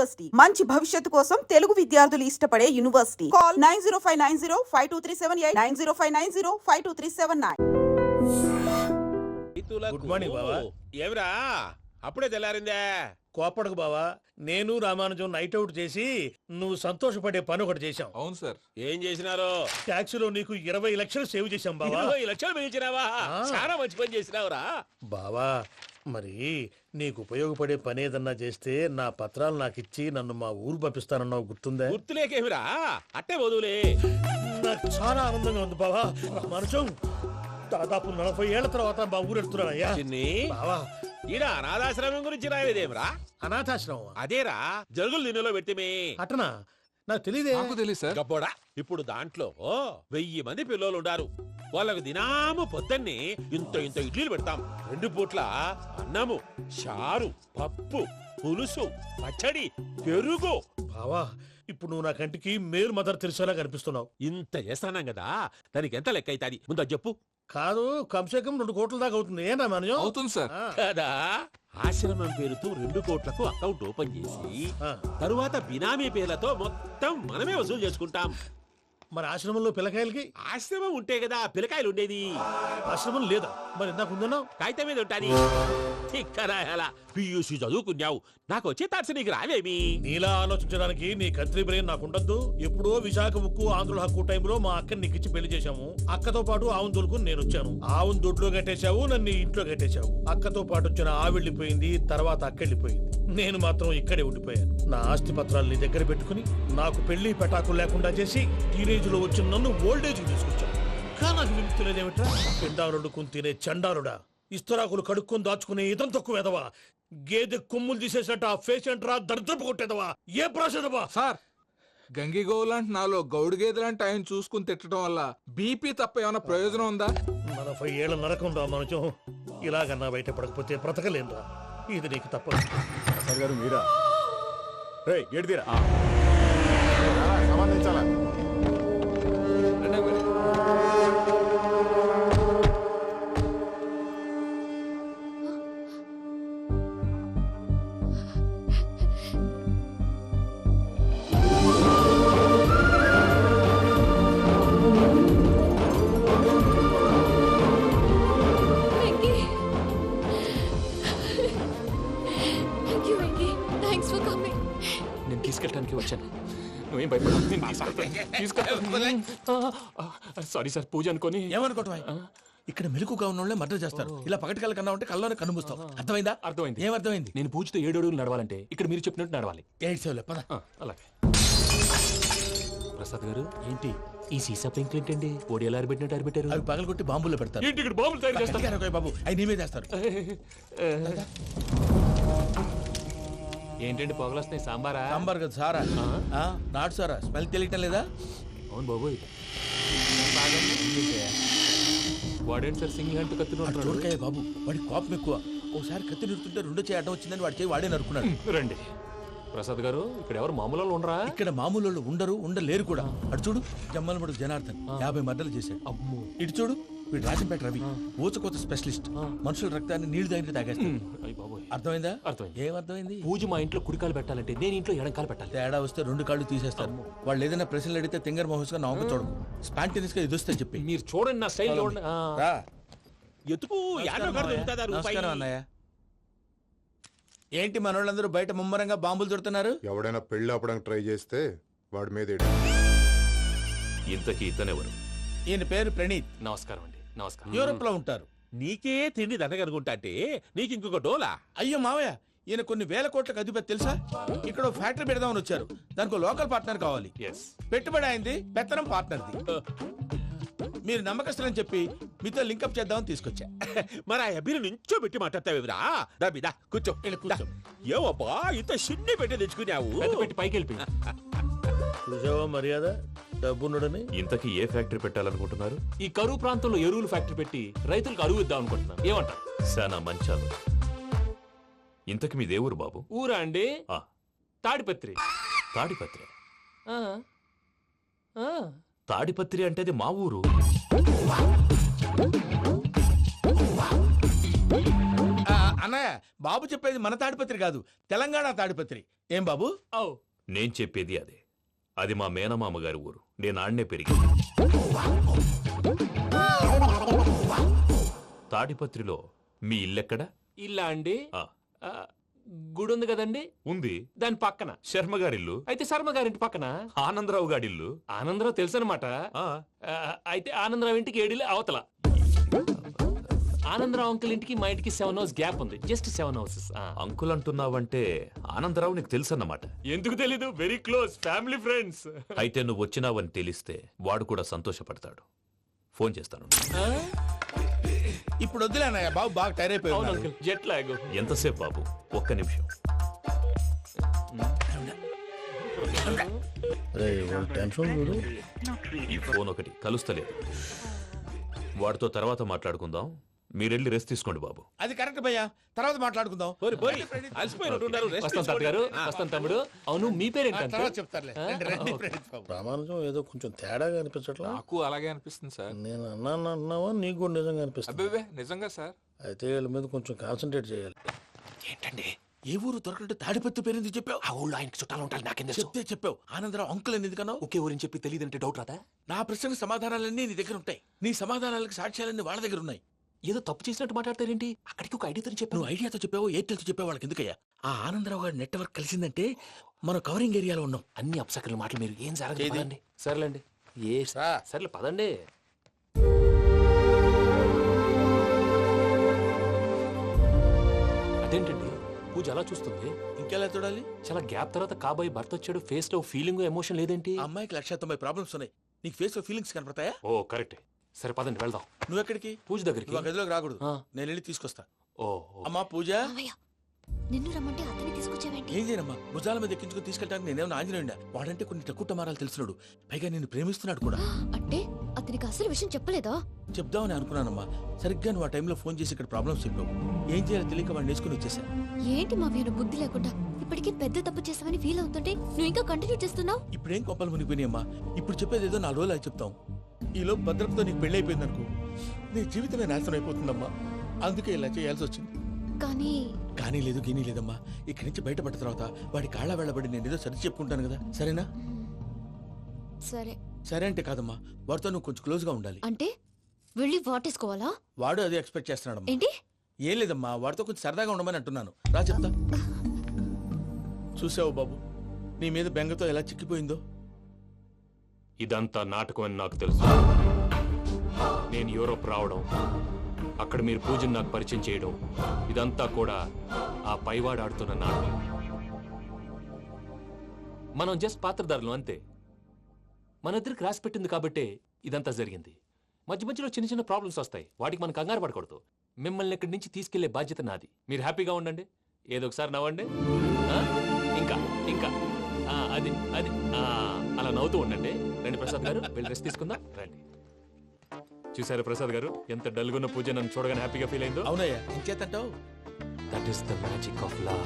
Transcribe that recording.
University మంచి భవిష్యత్తు కోసం తెలుగు విద్యార్థులు ఇష్టపడే యూనివర్సిటీ. కాల్ 9059052378 9059052379. గుడ్ మార్నింగ్ బావా. ఏమిరా అప్పుడే తెల్లారిందే? కోపడకు బావా, నేను రామానుజం నైట్ అవుట్ చేసి నువ్వు సంతోషపడే పని ఒకటి చేశాం. అవును సార్. ఏం చేసినారు? ట్యాక్సీలో నీకు 20 లక్షలు సేవ్ చేశాం బావా. 20 లక్షలు మిగిల్చినావా? చాలా మంచి పని చేసినావురా బావా. మరి నీకు ఉపయోగపడే పని ఏదన్నా చేస్తే నా పత్రాలు నాకిచ్చి నన్ను మా ఊరు పంపిస్తానన్నావు, గుర్తుందా? గుర్తులేకేమిరా, అట్టే వదులే. నాకు చాలా ఆనందంగా ఉంది బావా. రామానుజం దాదాపు 40 ఏళ్ల తర్వాత మా ఊరు వెళ్తున్నానయ్యా. చిన్ని బావా, ఈడ అనాథాశ్రమం గురించి రాయలేదేమిరా? అనాథాశ్రమం అదేరా జరుగులు దీనిలో పెట్టిమే. అటనా? నాకు తెలియదే. నాకు తెలియదు సార్. గబ్బోడా, ఇప్పుడు దాంట్లో 1000 మంది పిల్లలు ఉండారు. వాళ్ళకు దినాము పొద్దున్నే ఇంత ఇంత ఇడ్లీలు పెడతాం. 2 పూట్ల అన్నము, చారు, పప్పు, పులుసు, పచ్చడి, పెరుగు. బావా, ఇప్పుడు నువ్వు నా కంటికి మేలు మదర్ తెలిసేలా కనిపిస్తున్నావు. ఇంత చేస్తానం కదా, దానికి ఎంత లెక్క అవుతుంది ముందు అది చెప్పు. కాదు, కంసేకం 2 కోట్ల దాకా అవుతుంది. ఏనా మనజం? అవుతుంది సార్. కదా, ఆశ్రమం పేరుతో 2 కోట్లకు అకౌంట్ ఓపెన్ చేసి తరువాత బినామీ పేర్లతో మొత్తం మనమే వసూలు చేసుకుంటాం. మరి ఆశ్రమంలో పిల్లకాయలకి? ఆశ్రమం ఉంటే కదా పిల్లకాయలు ఉండేది. ఆశ్రమం లేదా? మరి ఇందాక ఉందన్నావు. కాగితం మీద ఉంటాది. ఇక్కడ పియూసీ చదువుకున్నావు, నాకు వచ్చే తాట్స్ నీకు రావేమి? నీలా ఆలోచించడానికి నీ కత్రి బ్రెయిన్ నాకుండద్దు. ఎప్పుడో విశాఖ ఉక్కు ఆంధ్రుల హక్కు టైంలో మా అక్కని నీకిచ్చి పెళ్లి చేశాము. అక్కతో పాటు ఆవును దొడుకుని నేను వచ్చాను. ఆవును దొడ్లో కట్టేశావు, నన్ను ఇంట్లో కట్టేశావు. అక్కతో పాటు వచ్చిన ఆవిళ్ళిపోయింది, తర్వాత అక్కెళ్ళిపోయింది. నేను మాత్రం ఇక్కడే ఉండిపోయాను. నా ఆస్తి పత్రాలు నీ దగ్గర పెట్టుకుని నాకు పెళ్లి పెటాకులు లేకుండా చేసి టీనేజ్ లో వచ్చిన నన్ను ఓల్డేజ్ తీసుకొచ్చాను. కానీ నాకు విముక్తి లేదేమిట్రా? పిండారుడుకుని తినే చండారుడా, ఇస్తరాకులు కడుక్కొని దాచుకునే ఇతం తక్కువ ఎదవా, గేదె కొమ్ములు తీసేసట ఆ పేషెంట్ రా దరిద్రపు కొట్టేదవా, ఏ ప్రాసెదవా? సార్, గంగి గోవులాంటి నాలో గౌడు గేదెలాంటి ఆయన చూసుకుని తిట్టడం వల్ల బీపీ తప్ప ఏమైనా ప్రయోజనం ఉందా? 40 ఏళ్ల నరకం రా మనచం. ఇలాగన్నా బయట పడకపోతే బ్రతకలేనురా. ఇది నీకు తప్పదు. గారు మీరా? గేట్ తీరా, సంబంధించాలా? తీసుకెళ్ళడానికి వచ్చాను. నువ్వేం భయపడవు, సారీ సార్, పూజ అనుకోని. ఏమనుకోవటం? ఇక్కడ మెలకుగా ఉన్న వాళ్ళే మర్డర్ చేస్తారు. ఇలా పగటి కళ్ళ కన్నా ఉంటే కళ్ళలోనే కనుమూస్తావు. అర్థమైందా? అర్థమైంది. ఏమర్థమైంది? నేను పూజతో 7 అడుగులు నడవాలంటే ఇక్కడ మీరు చెప్పినట్టు నడవాలి. 8 సేవలే పద. అలాగే. ప్రసాద్ గారు, ఏంటి ఈ సీసా పెంకులు ఏంటండి? పొడి ఎలా అరబెట్టినట్టు అరబెట్టారు? అవి పగలగొట్టి బాంబుల్లో పెడతారు. ఏంటి ఇక్కడ బాంబులు తయారు చేస్తారు? బాబు, అవి నీ మీద వేస్తారు. ఏంటండి పొగలు వస్తున్నాయి? సాంబారా? సాంబార్ కదా సారా. నాటు సారా. స్మెల్ తెలియటం లేదా? అవును బాబోయ్. వాడేంటి సార్ సింగిల్ హ్యాండ్ కత్తిని చూడకాయ బాబు, వాడి కోపం ఎక్కువ. ఒకసారి కత్తి నిరుతుంటే 2 చేయి అడ్డం వచ్చిందని వాడి చేయి వాడే నరుకున్నాడు. రండి ప్రసాద్ గారు, ఇక్కడ ఎవరు మామూలు వాళ్ళు ఉండరా? ఇక్కడ మామూలు వాళ్ళు ఉండరు, ఉండలేరు కూడా. అటు చూడు, జమ్మలమడుగు జనార్దన్ 50 మర్డర్లు చేశాడు. అమ్మో. ఇటు చూడు, వీడు రాజంపేట రవి, ఊచకోత స్పెషలిస్ట్. మనుషుల రక్తాన్ని నీళ్లు తాగితే తాగేస్తాడు. అర్థమైందా? అర్థమైంది. ఏమర్థమైంది? పూజ మా ఇంట్లో కుడికాలు పెట్టాలంటే నేను ఇంట్లో ఎడంకాలు పెట్టాలి. తేడా వస్తే 2 కాళ్ళు తీసేస్తారు. వాళ్ళు ఏదైనా ప్రశ్నలు అడిగితే తింగర్ మహోస్ గా నవ్వు చూడకు. స్పాంటినియస్ గా ఎదుస్తా చెప్పి. మీరు చూడండి, నా స్టైల్ చూడండి. ఎతుకు నమస్కారం అన్నయ్య. ఏంటి మనోళ్ళందరూ బయట ముమ్మరంగా బాంబులు దొరుకుతున్నారు? ఎవడైనా పెళ్లి ఆపడానికి ట్రై చేస్తే వాడి మీద ఇంతకీ ఇతనెవరు? ఈయన పేరు ప్రణీత్. నమస్కారం అండి. నమస్కారం. యూరోప్ లో ఉంటారు. నీకే తిండి దండగనుకుంటా అంటే నీకు ఇంకొక డోలా? అయ్యో మావయ్య, ఈయన కొన్ని వేల కోట్లకు అధిపతి తెలుసా? ఇక్కడ ఫ్యాక్టరీ పెడదామని వచ్చారు. దానికి లోకల్ పార్ట్నర్ కావాలి. పెట్టుబడి అయింది, పెత్తనం పార్ట్నర్ది. మీరు నమ్మకస్తులని చెప్పి మీతో లింకప్ చేద్దామని తీసుకొచ్చా. మరి ఆ అబ్బిని నుంచో పెట్టి మాట్లాడతావేమిరా? రబిదా కూర్చో. ఏవబ్బా ఇంత సిన్ని పెట్టి తెచ్చుకున్నావు? పెట్టి పైకి వెళ్ళి. చూసావా మర్యాద, డబ్బున్నడని. ఇంతకీ ఏ ఫ్యాక్టరీ పెట్టాలనుకుంటున్నారు? ఈ కరువు ప్రాంతంలో ఎరువులు ఫ్యాక్టరీ పెట్టి రైతులకు అరువు ఇద్దాం అనుకుంటున్నారు. ఏమంటారు? శానా మంచాలు. ఇంతకి మీ దేవురు బాబు? ఊరా అండి? తాడిపత్రి. తాడిపత్రి? తాడిపత్రి అంటే అది మా ఊరు. అన్నయ్య, బాబు చెప్పేది మన తాడిపత్రి కాదు, తెలంగాణ తాడిపత్రి. ఏం బాబు? ఓ నేను చెప్పేది అదే. అది మా మేనమామ గారి ఊరు. నేను ఆడనే పెరిగింది. తాడిపత్రిలో మీ ఇల్లెక్కడ? ఇల్లా అండి? ఆ, ఆ, గుడి ఉంది కదండి, ఉంది. దాని పక్కన. శర్మ గారిల్లు. అయితే శర్మ గారింటి పక్కన ఆనందరావు గారిల్లు. ఆనందరావు తెలుసు అనమాట. ఆ, అయితే ఆనందరావు ఇంటికి 7 అవతల. ఆనందరావు అంకుల్ ఇంటికి మా ఇంటికి 7 hours గ్యాప్ ఉంది. Just 7 houses. అంకుల్ అంటున్నావంటే ఆనందరావు నీకు తెలుసన్నమాట. ఎందుకు తెలీదు? Very close family friends. అయితే నువ్వు వచ్చినావని తెలిస్తే వాడు కూడా సంతోషపడతాడు. ఫోన్ చేస్తాను. ఇప్పుడు వద్దులే అన్నయ్య, బాబు బాగా టైర్ అవును అయిపోయాడు. Uncle, jet lag. ఎంతసేపు బాబు? ఒక్క నిమిషం. ఈ ఫోన్ ఒకటి కలుస్తలేదు. వాడితో తర్వాత మాట్లాడుకుందాం. మీరెళ్ళి రెస్ట్ తీసుకోండి బాబు. అది కరెక్ట్ భయ్యా, తర్వాత మాట్లాడుకుందాం. అలసిపోయినట్టున్నారు. వస్తాం తాత గారు, వస్తాం తమ్ముడు. అవును, మీ పేరేంటి తర్వాత అంకుల్? చెప్తారులే. రండి, రండి, ప్రణీత్ బాబు. ప్రామాణికం ఏదో కొంచెం తేడాగా అనిపించట్లా. నాకు అలాగే అనిపిస్తుంది సార్. నేను అన్నావా నీకు కూడా నిజంగా అనిపిస్తుంది? అబ్బే నిజంగా సార్. అయితే వీళ్ళ మీద కొంచెం కాన్సన్ట్రేట్ చేయాలి. ఏంటండి ఏ ఊరు దొరకట్టు తాడిపత్రి పేరు ఎందుకు చెప్పావు? ఆ ఊళ్ళో ఆయనకి చుట్టాలు ఉంటారు, నాకేం తెలుసు? చెప్తే చెప్పావు. ఆనందరావు అంకుల్ అని ఎందుకన్నావు? ఒకే ఊరిని చెప్పి తెలియదంటే డౌట్ రాదా? నా ప్రశ్నకు సమాధానాలన్నీ నీ దగ్గర ఉంటాయి. నీ సమాధానాలకు సాక్ష్యాలన్నీ వాళ్ళ దగ్గర ఉన్నాయి. ఏదో తప్పు చేసినట్టు మాట్లాడతారేంటి? అక్కడికి ఒక ఐడియాతో చెప్పాను. నువ్వు ఐడియాతో చెప్పావు, ఎయిర్టెల్తో చెప్పావు, వాళ్ళకి ఎందుకయ్యా? ఆ ఆనందరావు గారి నెట్వర్క్ కలిసిందంటే మనం కవరింగ్ ఏరియాలో ఉన్నాం. అన్ని అప్సకర్ల మాటలు మీరు ఏం జరగదు. ఏది? పదండి. సర్లేండి. సర్లే పదండి. అదేంటండి పూజ అలా చూస్తుంది? ఇంకెలా చూడాలి? చాలా గ్యాప్ తర్వాత కాబోయే భర్త వచ్చాడు, ఫేస్ లో ఫీలింగ్ ఎమోషన్ లేదేంటి? ఆ అమ్మాయికి 190 ప్రాబ్లమ్స్ ఉన్నాయి. నీకు ఫేస్ లో ఫీలింగ్స్ కనపడతాయా? ఓ కరెక్ట్. సరే పదండి వెళ్దాం. నువ్వు ఎక్కడికి? పూజ దగ్గరికి. నువ్వు ఆ గదిలోకి రాకూడదు. ఆ. నేను వెళ్ళి తీసుకొస్తా. ఓ అమ్మా పూజ, మావయ్య, నిన్ను రమ్మంటే అతన్ని తీసుకొచ్చావేంటి? ఏం చేయనమ్మా, భుజాల మీద ఎక్కించుకుని తీసుకెళ్ళడానికి నేనేమన్నా ఆంజనేయుడా? వాడంటే కొన్ని తక్కువ టమారాలు తెలిసినాడు, పైగా నేను ప్రేమిస్తున్నాడు కూడా. అంటే అతనికి అసలు విషయం చెప్పలేదా? చెప్దామని అనుకున్నానమ్మా, సరిగ్గా నువ్వు ఆ టైంలో ఫోన్ చేసి ఇక్కడ ప్రాబ్లమ్స్ చెప్పావు. ఏం చేయాలో తెలియక వాడిని వేసుకుని వచ్చేసా. ఏంటి మావయ్య బుద్ధి లేకుండా? ఇప్పటికీ పెద్ద తప్పు చేసావని ఫీల్ అవుతుంటే నువ్వు ఇంకా కంటిన్యూ చేస్తున్నావు. ఇప్పుడేం కొప్పలు మునిగిపోయినాయమ్మా. ఇప్పుడు చెప్పేది ఏదో 4 రోజులు అది చెప్తాం. ఈలో భద్రతతో నీకు పెళ్లి అయిపోయింది అనుకో, నీ జీవితమే నాశనం అయిపోతుందమ్మా. అందుకే ఇలా చేయాల్సి వచ్చింది. కానీ కానీ లేదు గీనీ లేదమ్మా. ఇక్కడి నుంచి బయటపడ్డ తర్వాత వాడి కాళ్ళ వెళ్ళబడి నేను ఏదో సరి చెప్పుకుంటాను కదా, సరేనా? సరే. సరే అంటే కాదమ్మా, వాడితో నువ్వు కొంచెం క్లోజ్ గా ఉండాలి. అంటే వెళ్ళి వాటేసుకోవాలా? వాడు అదే ఎక్స్పెక్ట్ చేస్తున్నాడమ్మా. ఏంటి? ఏం లేదమ్మా, వాడితో కొంచెం సరదాగా ఉండమని అంటున్నాను. రా చెప్తా. చూసావు బాబు, నీ మీద బెంగతో ఎలా చిక్కిపోయిందో. ఇదంతా నాటకం అని నాకు తెలుసు. నేను యూరోప్ రావడం, అక్కడ మీరు పూజను నాకు పరిచయం చేయడం, ఇదంతా కూడా ఆ పైవాడు ఆడుతున్న నాటకం. మనం జస్ట్ పాత్రధారులు అంతే. మన ఇద్దరికి రాసి పెట్టింది కాబట్టే ఇదంతా జరిగింది. మధ్య మధ్యలో చిన్న చిన్న ప్రాబ్లమ్స్ వస్తాయి, వాటికి మనం కంగారు పడకూడదు. మిమ్మల్ని ఇక్కడి నుంచి తీసుకెళ్లే బాధ్యత నాది. మీరు హ్యాపీగా ఉండండి, ఏదో ఒకసారి నవ్వండి. ఆ? ఇంకా ఇంకా అది అది అలా నవ్వుతూ ఉండండి. రండి ప్రసాద్ గారు, వెళ్ళి రెస్ట్ తీసుకుందాం. రండి. చూసారు ప్రసాద్ గారు, ఎంత డల్గున్న పూజ నన్ను చూడగానే హ్యాపీగా ఫీల్ అయిందో. అవునయ్యా, ఇంకేతంటావు? That is the magic of love.